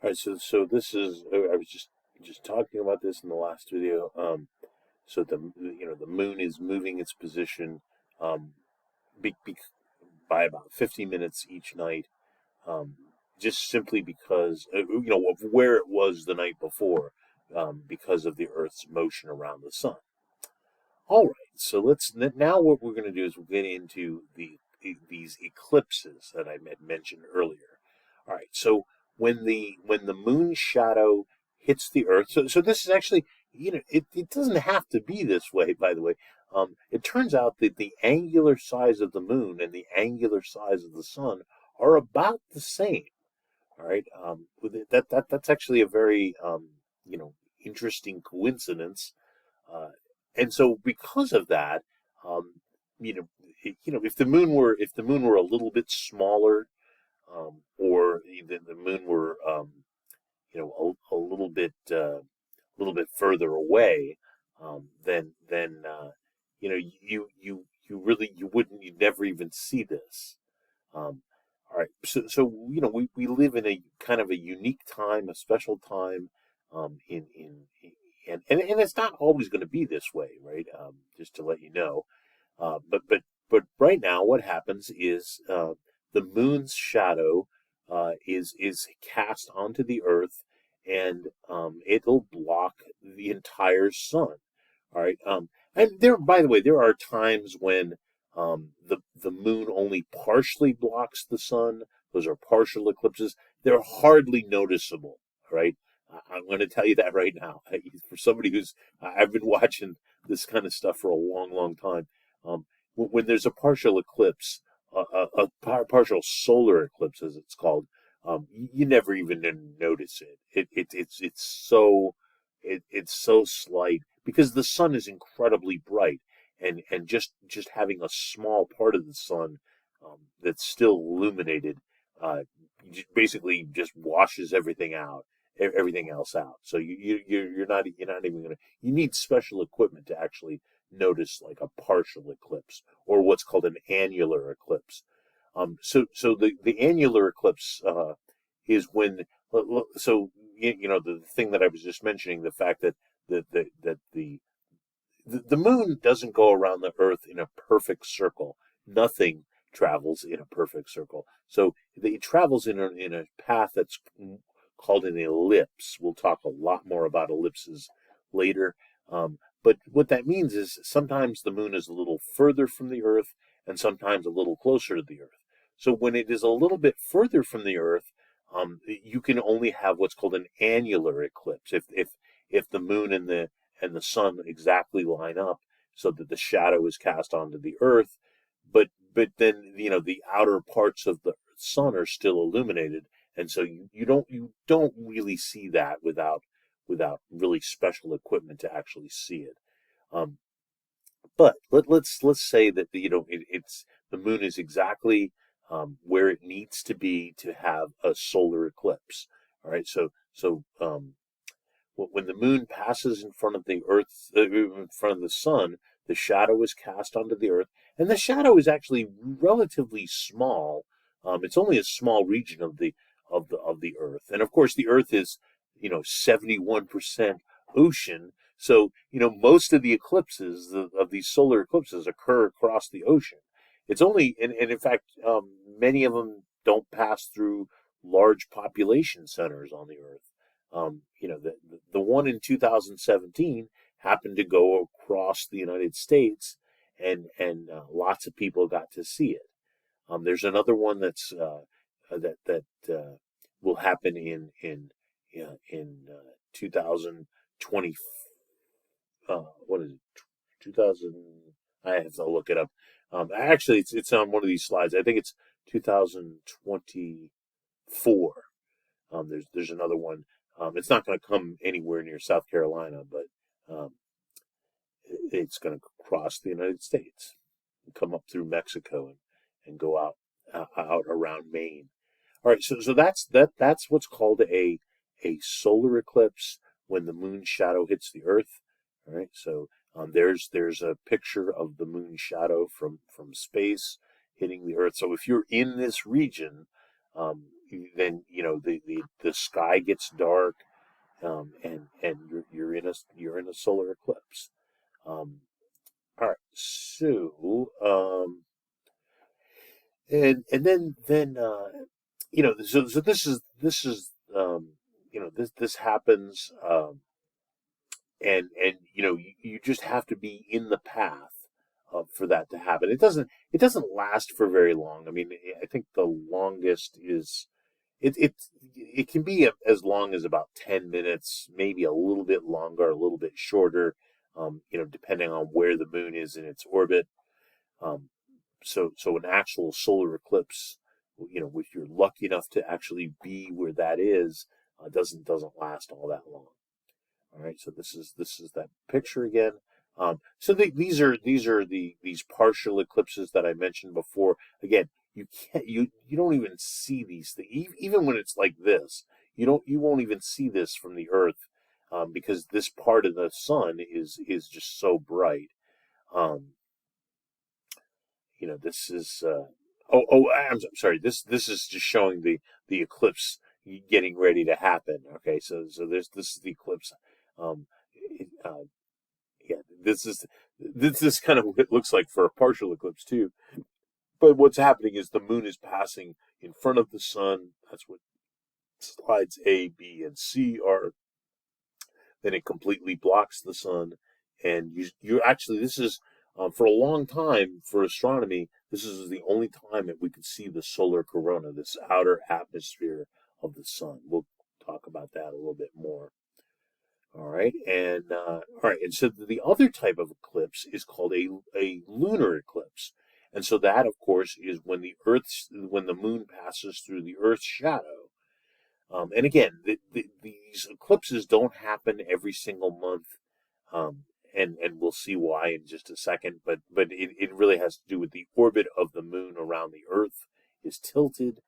All right, so this is I was just talking about this in the last video. So the moon is moving its position um, be, be, by about 50 minutes each night, um, just simply because of where it was the night before, because of the Earth's motion around the sun. All right, so now what we're going to do is we'll get into these eclipses that I had mentioned earlier. All right, so when the moon shadow hits the Earth, so this is actually it doesn't have to be this way, by the way. It turns out that the angular size of the moon and the angular size of the sun are about the same. All right, that's actually a very interesting coincidence. Uh, and so because of that, um, you know, if the moon were a little bit smaller, or even the moon were a little bit further away, then you'd never even see this. All right, so we live in a kind of a unique time, a special time, in and it's not always going to be this way, right? Just to let you know, but right now, what happens is the moon's shadow is cast onto the Earth, and it'll block the entire sun. All right, and by the way, there are times when the moon only partially blocks the sun. Those are partial eclipses. They're hardly noticeable. Right. I'm going to tell you that right now. For somebody I've been watching this kind of stuff for a long, long time. Um, when there's a partial eclipse, partial solar eclipse, as it's called, you never even notice it. It's so slight because the sun is incredibly bright, and just having a small part of the sun that's still illuminated, basically just washes everything else out. So you're not even gonna. You need special equipment to actually notice like a partial eclipse or what's called an annular eclipse. So the annular eclipse is when the thing that I was just mentioning, the fact that the moon doesn't go around the Earth in a perfect circle. Nothing travels in a perfect circle. So it travels in a path that's called an ellipse. We'll talk a lot more about ellipses later. But what that means is sometimes the moon is a little further from the Earth and sometimes a little closer to the Earth. So when it is a little bit further from the Earth, you can only have what's called an annular eclipse. If the moon and the sun exactly line up so that the shadow is cast onto the Earth, but then the outer parts of the sun are still illuminated, and so you don't really see that without really special equipment to actually see it. Um, but let's say that it's the moon is exactly where it needs to be to have a solar eclipse. All right, so when the moon passes in front of the Earth, in front of the sun, the shadow is cast onto the Earth, and the shadow is actually relatively small. It's only a small region of the Earth, and of course, the Earth is 71% ocean. So most of the eclipses of these solar eclipses occur across the ocean. It's only and in fact, many of them don't pass through large population centers on the Earth. The one in 2017 happened to go across the United States, and lots of people got to see it. There's another one that will happen in 2020. What is it? 2000. I have to look it up. Actually, it's on one of these slides. I think it's 2024. There's another one. It's not going to come anywhere near South Carolina, but it's going to cross the United States and come up through Mexico and go out around Maine. All right, so that's what's called a solar eclipse when the moon shadow hits the Earth. All right, so there's a picture of the moon shadow from space hitting the Earth. So if you're in this region, then the sky gets dark, and you're in a solar eclipse. All right, so and then so this is this happens, and you just have to be in the path for that to happen. It doesn't last for very long. I mean, I think the longest is it can be as long as about 10 minutes, maybe a little bit longer, a little bit shorter, depending on where the moon is in its orbit. Um, so an actual solar eclipse, if you're lucky enough to actually be where that is, doesn't last all that long. All right, so this is that picture again. So these partial eclipses that I mentioned before. Again, you don't even see these things even when it's like this. You won't even see this from the Earth, because this part of the sun is just so bright. Um, this is I'm sorry. This is just showing the eclipse getting ready to happen. Okay, so this is the eclipse. Um, yeah, this is kind of what it looks like for a partial eclipse too. But what's happening is the moon is passing in front of the sun. That's what slides A, B, and C are. Then it completely blocks the sun, and you actually this is for a long time for astronomy. This is the only time that we could see the solar corona, this outer atmosphere of the sun. We'll talk about that a little bit more. And so the other type of eclipse is called a lunar eclipse, and so that, of course, is when the moon passes through the Earth's shadow. And again, these eclipses don't happen every single month, um, and we'll see why in just a second. But it really has to do with the orbit of the moon around the Earth is tilted.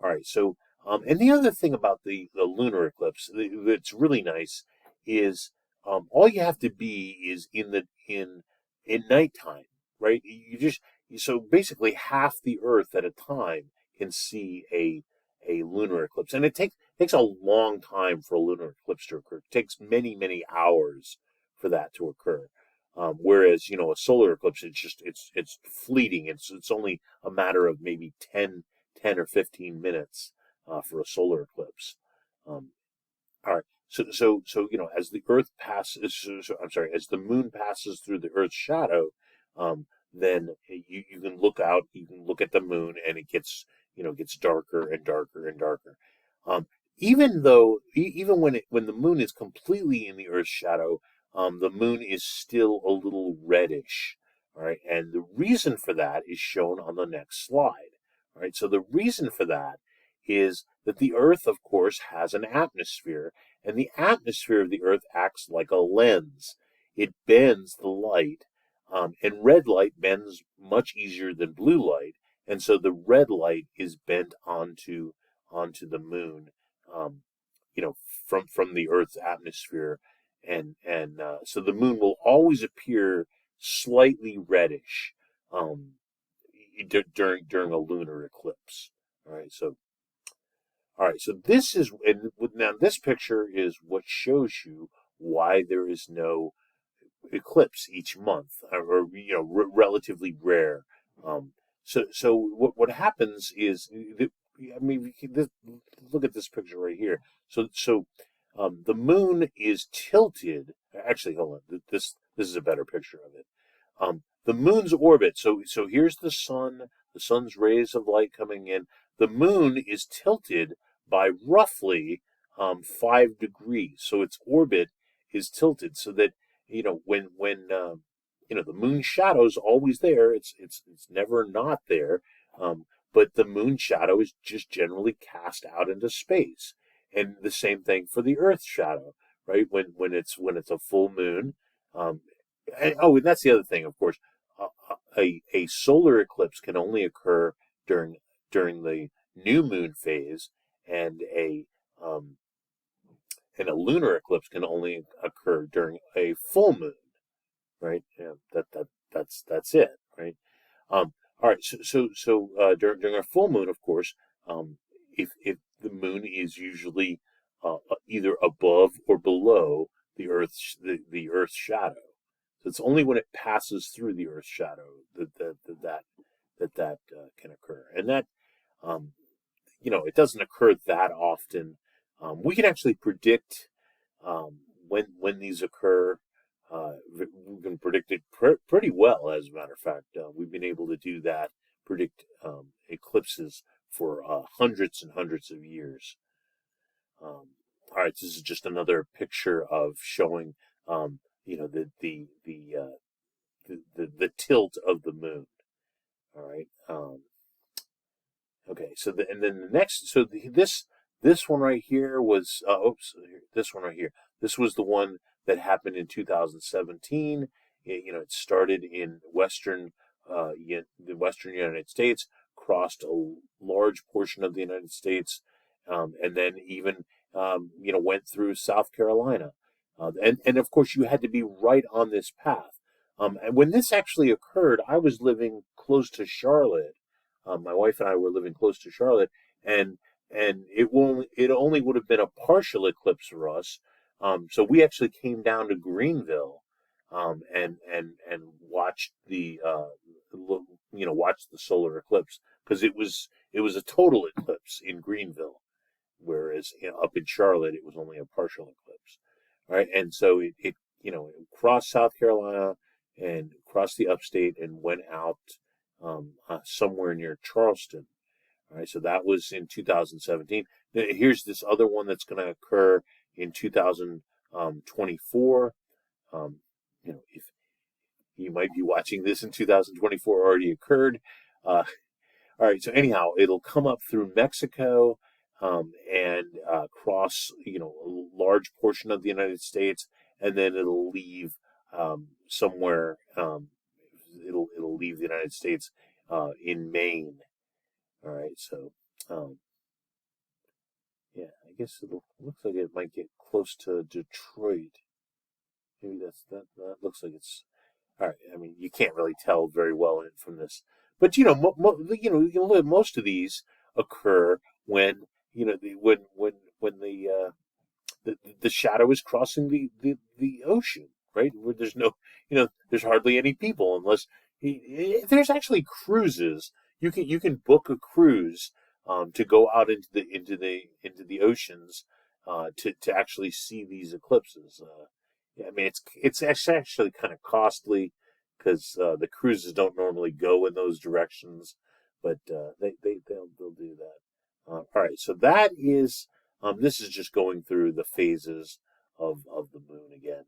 All right, so and the other thing about the lunar eclipse that's really nice is all you have to be is in nighttime, right? So basically half the Earth at a time can see a lunar eclipse, and it takes a long time for a lunar eclipse to occur. It takes many hours for that to occur. Whereas a solar eclipse, it's fleeting. It's only a matter of maybe 10 or 15 minutes for a solar eclipse. Um, all right. So as the Earth passes, I'm sorry, as the moon passes through the Earth's shadow, then you can look out, you can look at the moon, and it gets darker and darker and darker. Um, even when the moon is completely in the Earth's shadow, the moon is still a little reddish. All right, and the reason for that is shown on the next slide. All right, so the reason for that is that the Earth, of course, has an atmosphere, and the atmosphere of the Earth acts like a lens. It bends the light, and red light bends much easier than blue light, and so the red light is bent onto the moon, um, from the Earth's atmosphere, and so the moon will always appear slightly reddish, um, during a lunar eclipse. All right, so this is, and now this picture is what shows you why there is no eclipse each month, or relatively rare. So what happens is, I mean, look at this picture right here. So the moon is tilted. Actually, hold on. This is a better picture of it. The moon's orbit. So here's the sun. The sun's rays of light coming in. The moon is tilted by roughly 5 degrees. So its orbit is tilted so that when the moon shadow's always there. It's never not there. But the moon shadow is just generally cast out into space, and the same thing for the Earth's shadow, right? When it's a full moon. And that's the other thing, of course. A solar eclipse can only occur during the new moon phase, and um, a lunar eclipse can only occur during a full moon, right? Yeah, that's it, right? All right. So during a full moon, of course, if the moon is usually either above or below the Earth's shadow. So it's only when it passes through the Earth's shadow that can occur, and that um, it doesn't occur that often. We can actually predict when these occur. We can predict it pretty well, as a matter of fact. We've been able to do that, predict eclipses for hundreds and hundreds of years. All right, this is just another picture of showing, the tilt of the moon. All right. Okay. And then the next, this one right here was, this one right here. This was the one that happened in 2017. It started in the western United States, crossed a large portion of the United States, and then even, went through South Carolina. And of course, you had to be right on this path. And when this actually occurred, I was living close to Charlotte. My wife and I were living close to Charlotte, and it only would have been a partial eclipse for us. So we actually came down to Greenville, and watched watched the solar eclipse, because it was a total eclipse in Greenville, whereas up in Charlotte it was only a partial eclipse. All right, and so it crossed South Carolina and crossed the upstate and went out somewhere near Charleston. All right, so that was in 2017. Here's this other one that's going to occur in 2024. If you might be watching this in 2024, already occurred. All right, so anyhow, it'll come up through Mexico, and cross, a large portion of the United States, and then it'll leave somewhere. It'll leave the United States in Maine. All right, so yeah, I guess it looks like it might get close to Detroit. Maybe that looks like it's all right. I mean, you can't really tell very well from this, but you can look at most of these occur when when the shadow is crossing the ocean, right? Where there's no, there's hardly any people, unless there's actually cruises. You can book a cruise to go out into the oceans to actually see these eclipses. Yeah, I mean, it's actually kind of costly, because the cruises don't normally go in those directions, but they'll do that. All right, so that is this is just going through the phases of the moon again.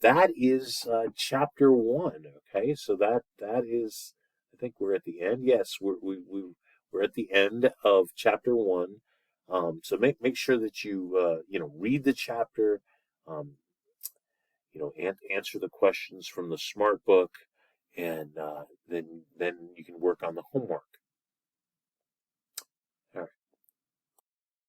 That is chapter 1. Okay, so that is, I think we're at the end. Yes, we're at the end of chapter 1. So make sure that you read the chapter. And answer the questions from the Smart Book, and then you can work on the homework.